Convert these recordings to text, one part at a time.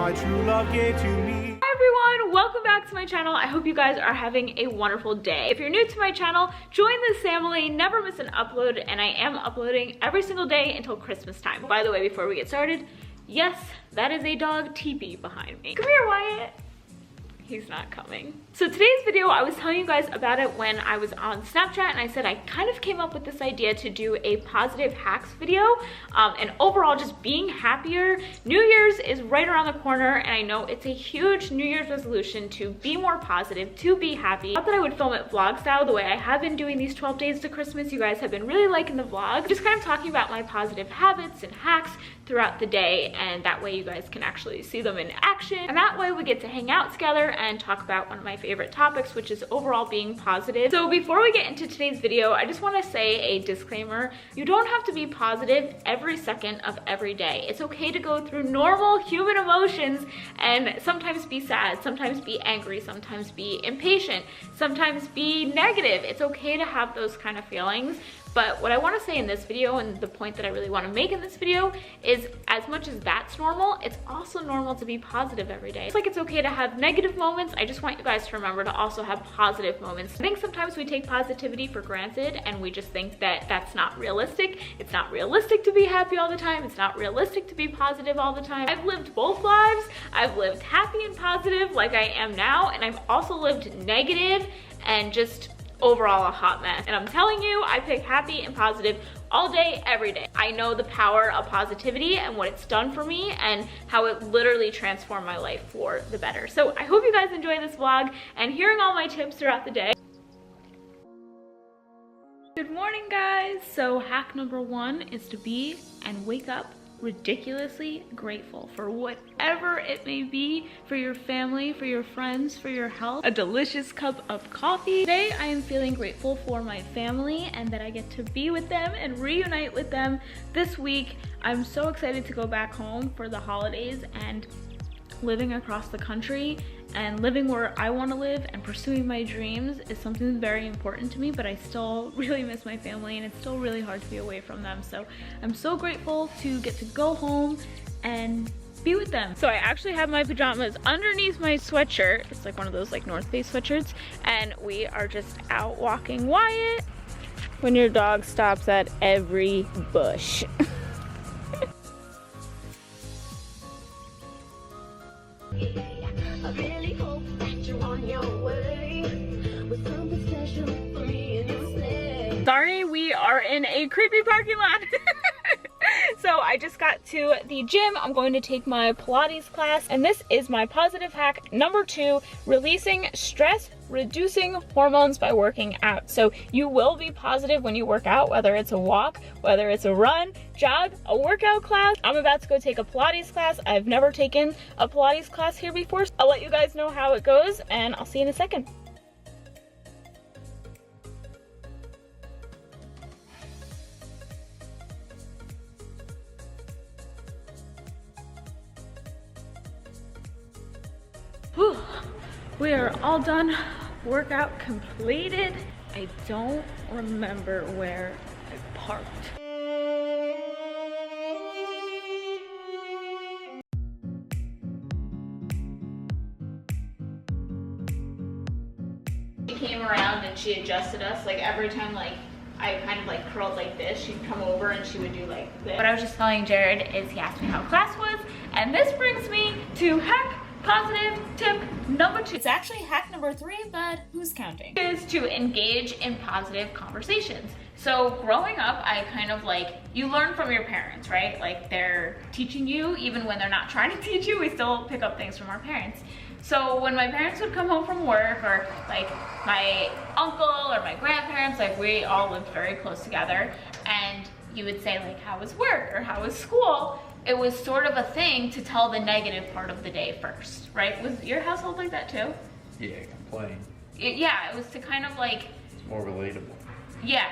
my true love gave to me. Hi everyone, welcome back to my channel. I hope you guys are having a wonderful day. If you're new to my channel, join the Samily, never miss an upload, and I am uploading every single day until Christmas time. By the way, before we get started, yes, that is a dog teepee behind me. Come here, Wyatt. He's not coming. So today's video, I was telling you guys about it when I was on Snapchat, and I said I kind of came up with this idea to do a positive hacks video, and overall just being happier. New Year's is right around the corner, and I know it's a huge New Year's resolution to be more positive, to be happy. Not that I would film it vlog style the way I have been doing these 12 days to Christmas. You guys have been really liking the vlog. Just kind of talking about my positive habits and hacks throughout the day, and that way you guys can actually see them in action. And that way we get to hang out together and talk about one of my favorite topics, which is overall being positive. So before we get into today's video, I just want to say a disclaimer. You don't have to be positive every second of every day. It's okay to go through normal human emotions and sometimes be sad, sometimes be angry, sometimes be impatient, sometimes be negative. It's okay to have those kind of feelings. But what I want to say in this video, and the point that I really want to make in this video, is as much as that's normal, it's also normal to be positive every day. It's like it's okay to have negative moments. I just want you guys to remember to also have positive moments. I think sometimes we take positivity for granted and we just think that that's not realistic. It's not realistic to be happy all the time. It's not realistic to be positive all the time. I've lived both lives. I've lived happy and positive like I am now, and I've also lived negative and just overall a hot mess. And I'm telling you, I pick happy and positive all day, every day. I know the power of positivity and what it's done for me and how it literally transformed my life for the better. So I hope you guys enjoy this vlog and hearing all my tips throughout the day. Good morning, guys. So hack number one is to be and wake up ridiculously grateful for whatever it may be, for your family, for your friends, for your health, a delicious cup of coffee. Today I am feeling grateful for my family and that I get to be with them and reunite with them this week. I'm so excited to go back home for the holidays, and living across the country and living where I want to live and pursuing my dreams is something very important to me, but I still really miss my family and it's still really hard to be away from them. So I'm so grateful to get to go home and be with them. So I actually have my pajamas underneath my sweatshirt. It's like one of those like North Face sweatshirts, and we are just out walking Wyatt. When your dog stops at every bush. I really hope that you're on your way with something special for me and yourself. Sorry, we are in a creepy parking lot. So I just got to the gym. I'm going to take my Pilates class, and this is my positive hack number 2, releasing stress, reducing hormones by working out. So you will be positive when you work out, whether it's a walk, whether it's a run, jog, a workout class. I'm about to go take a Pilates class. I've never taken a Pilates class here before. I'll let you guys know how it goes, and I'll see you in a second. Whew. We are all done. Workout completed. I don't remember where I parked. She came around and she adjusted us. Like every time like I kind of like curled like this, she'd come over and she would do like this. What I was just telling Jared is he asked me how class was, and this brings me to hack positive tip number 2. It's actually hack number 3, but who's counting? Is to engage in positive conversations. So growing up, I kind of like, you learn from your parents, right? Like they're teaching you, even when they're not trying to teach you, we still pick up things from our parents. So when my parents would come home from work, or like my uncle or my grandparents, like we all lived very close together, and you would say like, how was work or how was school? It was sort of a thing to tell the negative part of the day first, right? Was your household like that too? Yeah, complain. Yeah, it was to kind of like... It's more relatable. Yeah,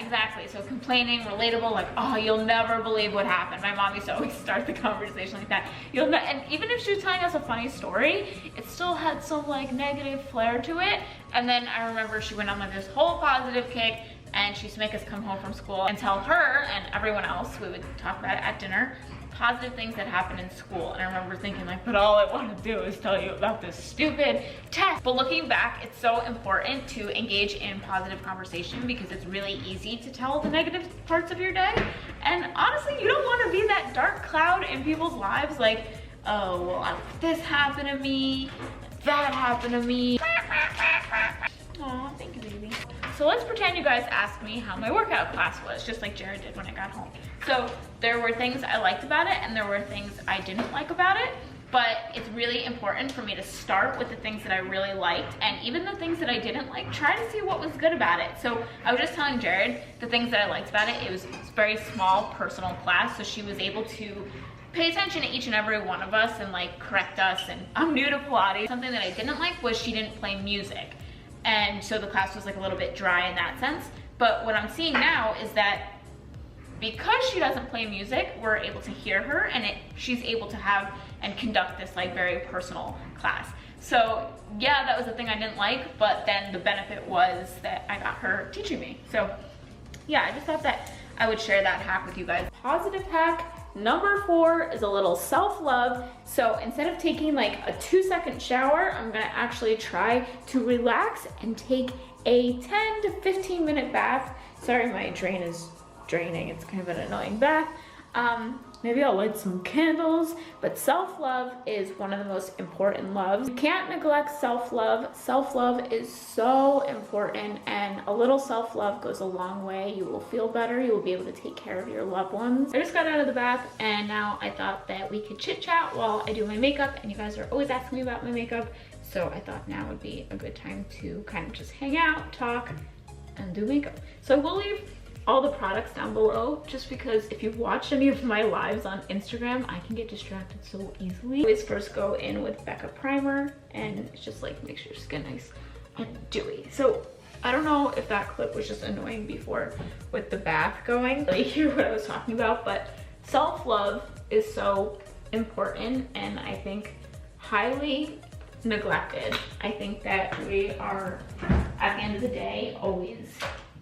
exactly. So complaining, relatable, like, oh, you'll never believe what happened. My mom used to always start the conversation like that. And even if she was telling us a funny story, it still had some like negative flair to it. And then I remember she went on like this whole positive kick, and she used to make us come home from school and tell her and everyone else, we would talk about it at dinner, positive things that happened in school. And I remember thinking like, but all I want to do is tell you about this stupid test. But looking back, it's so important to engage in positive conversation because it's really easy to tell the negative parts of your day. And honestly, you don't want to be that dark cloud in people's lives like, oh, well, this happened to me, that happened to me. Aw, thank you, baby. So let's pretend you guys asked me how my workout class was, just like Jared did when I got home. So there were things I liked about it and there were things I didn't like about it, but it's really important for me to start with the things that I really liked, and even the things that I didn't like, try to see what was good about it. So I was just telling Jared the things that I liked about it. It was a very small personal class, so she was able to pay attention to each and every one of us and like correct us. And I'm new to Pilates. Something that I didn't like was she didn't play music. And so the class was like a little bit dry in that sense. But what I'm seeing now is that because she doesn't play music, we're able to hear her, and she's able to have and conduct this like very personal class. So yeah, that was the thing I didn't like, but then the benefit was that I got her teaching me. So yeah, I just thought that I would share that hack with you guys. Positive hack number 4 is a little self-love. So instead of taking like a 2-second shower, I'm gonna actually try to relax and take a 10 to 15 minute bath. Sorry, my drain is draining. It's kind of an annoying bath. Maybe I'll light some candles, but self-love is one of the most important loves. You can't neglect self-love. Self-love is so important, and a little self-love goes a long way. You will feel better. You will be able to take care of your loved ones. I just got out of the bath, and now I thought that we could chit chat while I do my makeup, and you guys are always asking me about my makeup, so I thought now would be a good time to kind of just hang out, talk, and do makeup. So we'll leave all the products down below, just because if you've watched any of my lives on Instagram, I can get distracted so easily. I always first go in with Becca Primer, and it's just like makes your skin nice and dewy. So I don't know if that clip was just annoying before with the bath going, like hear what I was talking about, but self-love is so important, and I think highly neglected. I think that we are, at the end of the day, always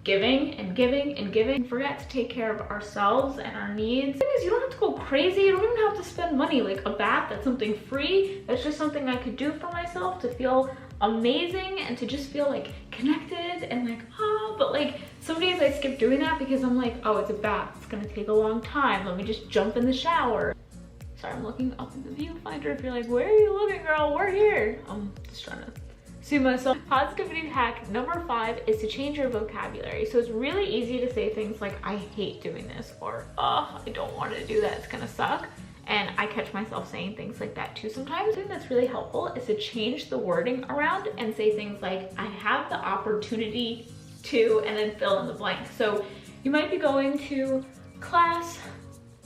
giving and giving and giving. Forget to take care of ourselves and our needs. The thing is, you don't have to go crazy. You don't even have to spend money. Like a bath, that's something free. That's just something I could do for myself to feel amazing and to just feel like connected and like, oh, but like some days I skip doing that because I'm like, oh, it's a bath. It's gonna take a long time. Let me just jump in the shower. Sorry, I'm looking up in the viewfinder. If you're like, where are you looking, girl? We're here. I'm just trying to see myself. Positivity hack number 5 is to change your vocabulary. So it's really easy to say things like, I hate doing this, or oh, I don't want to do that, it's gonna suck. And I catch myself saying things like that too sometimes. Something that's really helpful is to change the wording around and say things like, I have the opportunity to, and then fill in the blank. So you might be going to class,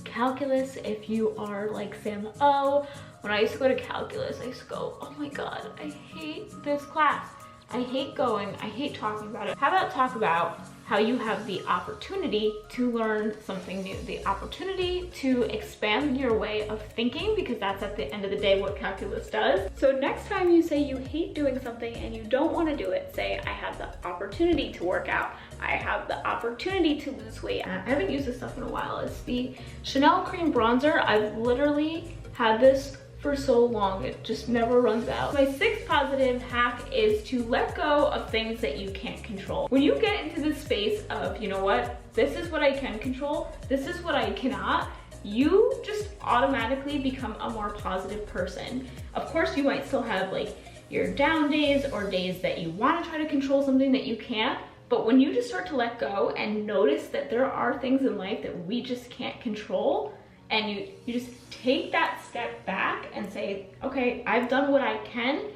calculus, if you are like Sam O. When I used to go to calculus, I used to go, oh my God, I hate this class. I hate going, I hate talking about it. How about talk about how you have the opportunity to learn something new, the opportunity to expand your way of thinking, because that's at the end of the day what calculus does. So next time you say you hate doing something and you don't want to do it, say, I have the opportunity to work out. I have the opportunity to lose weight. I haven't used this stuff in a while. It's the Chanel Cream Bronzer. I've literally had this for so long, it just never runs out. My 6th positive hack is to let go of things that you can't control. When you get into this space of, you know what, this is what I can control, this is what I cannot, you just automatically become a more positive person. Of course, you might still have like your down days or days that you want to try to control something that you can't, but when you just start to let go and notice that there are things in life that we just can't control, and you just take that step back and say, okay, I've done what I can.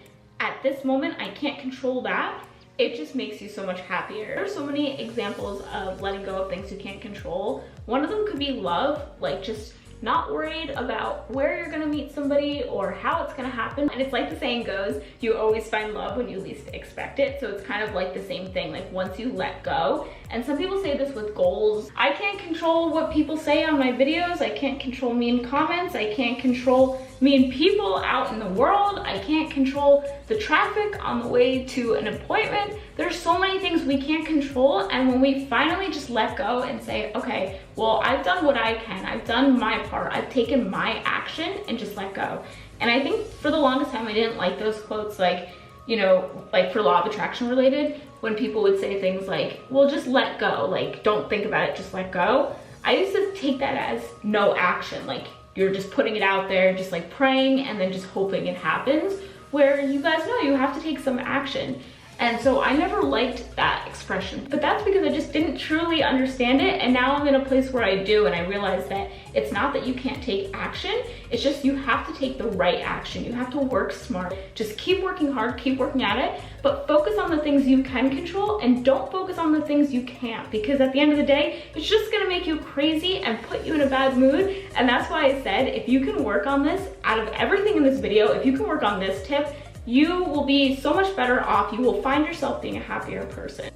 At this moment, I can't control that. It just makes you so much happier. There are so many examples of letting go of things you can't control. One of them could be love, like just not worried about where you're gonna meet somebody or how it's gonna happen. And it's like the saying goes, you always find love when you least expect it. So it's kind of like the same thing, like once you let go. And some people say this with goals. I can't control what people say on my videos. I can't control mean comments. I can't control mean people out in the world. I can't control the traffic on the way to an appointment. There's so many things we can't control, and when we finally just let go and say, okay, well, I've done what I can, I've done my part, I've taken my action, and just let go. And I think for the longest time I didn't like those quotes, like, you know, like for law of attraction related, when people would say things like, well, just let go, like don't think about it, just let go. I used to take that as no action, like you're just putting it out there, just like praying and then just hoping it happens, where you guys know you have to take some action. And so I never liked that expression, but that's because I just didn't truly understand it. And now I'm in a place where I do, and I realize that it's not that you can't take action, it's just you have to take the right action. You have to work smart. Just keep working hard, keep working at it, but focus on the things you can control and don't focus on the things you can't, because at the end of the day, it's just gonna make you crazy and put you in a bad mood. And that's why I said, if you can work on this, out of everything in this video, if you can work on this tip, you will be so much better off. You will find yourself being a happier person.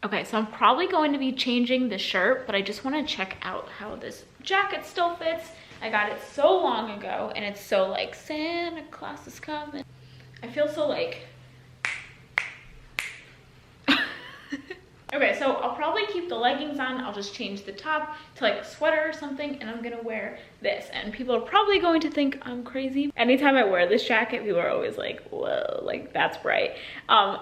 Okay, so I'm probably going to be changing the shirt, but I just want to check out how this jacket still fits. I got it so long ago, and it's so like, Santa Claus is coming. I feel so like... Okay, so I'll probably keep the leggings on. I'll just change the top to like a sweater or something, and I'm gonna wear this. And people are probably going to think I'm crazy. Anytime I wear this jacket, people are always like, whoa, like that's bright.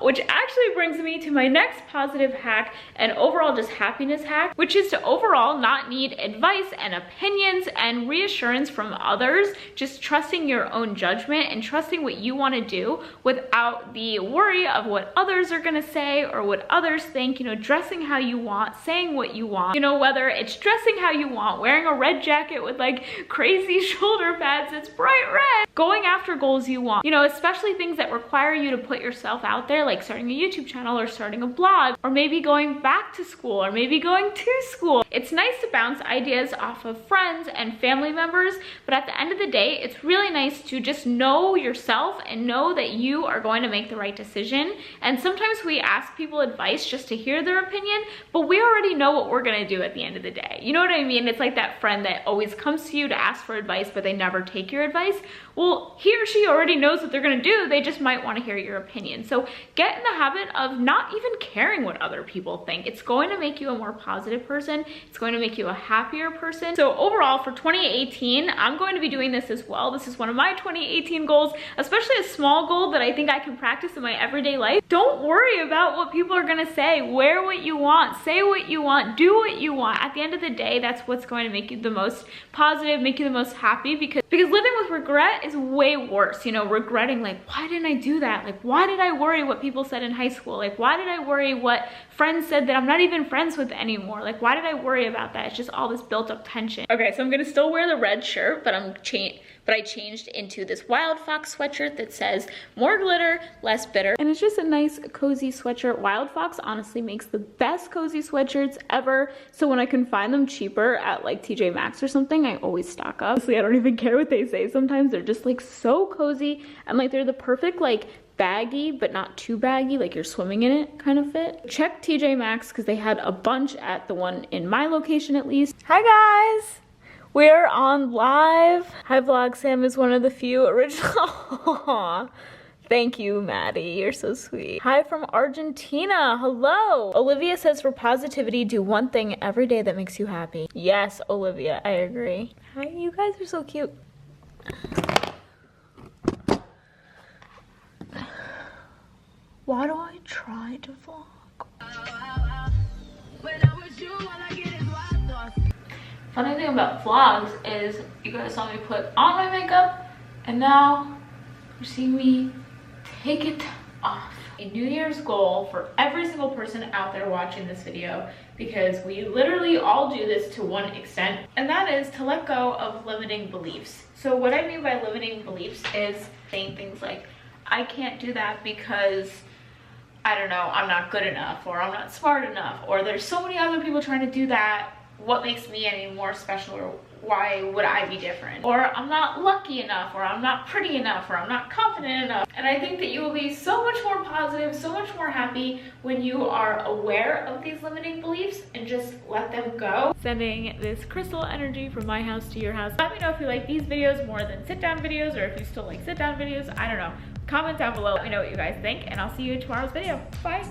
Which actually brings me to my next positive hack and overall just happiness hack, which is to overall not need advice and opinions and reassurance from others, just trusting your own judgment and trusting what you wanna do without the worry of what others are gonna say or what others think. You know, dressing how you want, saying what you want, you know, whether it's dressing how you want, wearing a red jacket with like crazy shoulder pads, it's bright red, going after goals you want, you know, especially things that require you to put yourself out there, like starting a YouTube channel or starting a blog, or maybe going back to school, or maybe going to school. It's nice to bounce ideas off of friends and family members, but at the end of the day, it's really nice to just know yourself and know that you are going to make the right decision. And sometimes we ask people advice just to hear their opinion, but we already know what we're gonna do at the end of the day. You know what I mean? It's like that friend that always comes to you to ask for advice, but they never take your advice. Well, he or she already knows what they're gonna do. They just might wanna hear your opinion. So get in the habit of not even caring what other people think. It's going to make you a more positive person. It's going to make you a happier person. So overall for 2018, I'm going to be doing this as well. This is one of my 2018 goals, especially a small goal that I think I can practice in my everyday life. Don't worry about what people are gonna say. Wear what you want, say what you want, do what you want. At the end of the day, that's what's going to make you the most positive, make you the most happy, because living with regret is way worse. You know, regretting like, why didn't I do that? Like, why did I worry what people said in high school? Like, why did I worry what friends said that I'm not even friends with anymore? Like, why did I worry about that? It's just all this built up tension. Okay, so I'm gonna still wear the red shirt, but I changed into this Wild Fox sweatshirt that says more glitter, less bitter. And it's just a nice cozy sweatshirt. Wild Fox honestly makes the best cozy sweatshirts ever. So when I can find them cheaper at like TJ Maxx or something, I always stock up. Honestly, I don't even care what they say sometimes. They're just like so cozy, and like they're the perfect like baggy but not too baggy, like you're swimming in it kind of fit. Check TJ Maxx because they had a bunch at the one in my location at least. Hi guys! We're on live. Hi Vlog Sam is one of the few original. Thank you, Maddie. You're so sweet. Hi from Argentina. Hello. Olivia says for positivity, do one thing every day that makes you happy. Yes, Olivia, I agree. Hi, you guys are so cute. Why do I try to vlog? Funny thing about vlogs is you guys saw me put on my makeup and now you're seeing me take it off. A New Year's goal for every single person out there watching this video, because we literally all do this to one extent, and that is to let go of limiting beliefs. So what I mean by limiting beliefs is saying things like, I can't do that because I don't know, I'm not good enough, or I'm not smart enough, or there's so many other people trying to do that. What makes me any more special or why would I be different? Or I'm not lucky enough, or I'm not pretty enough, or I'm not confident enough. And I think that you will be so much more positive, so much more happy when you are aware of these limiting beliefs and just let them go. Sending this crystal energy from my house to your house. Let me know if you like these videos more than sit down videos, or if you still like sit down videos. I don't know. Comment down below. Let me know what you guys think, and I'll see you in tomorrow's video. Bye.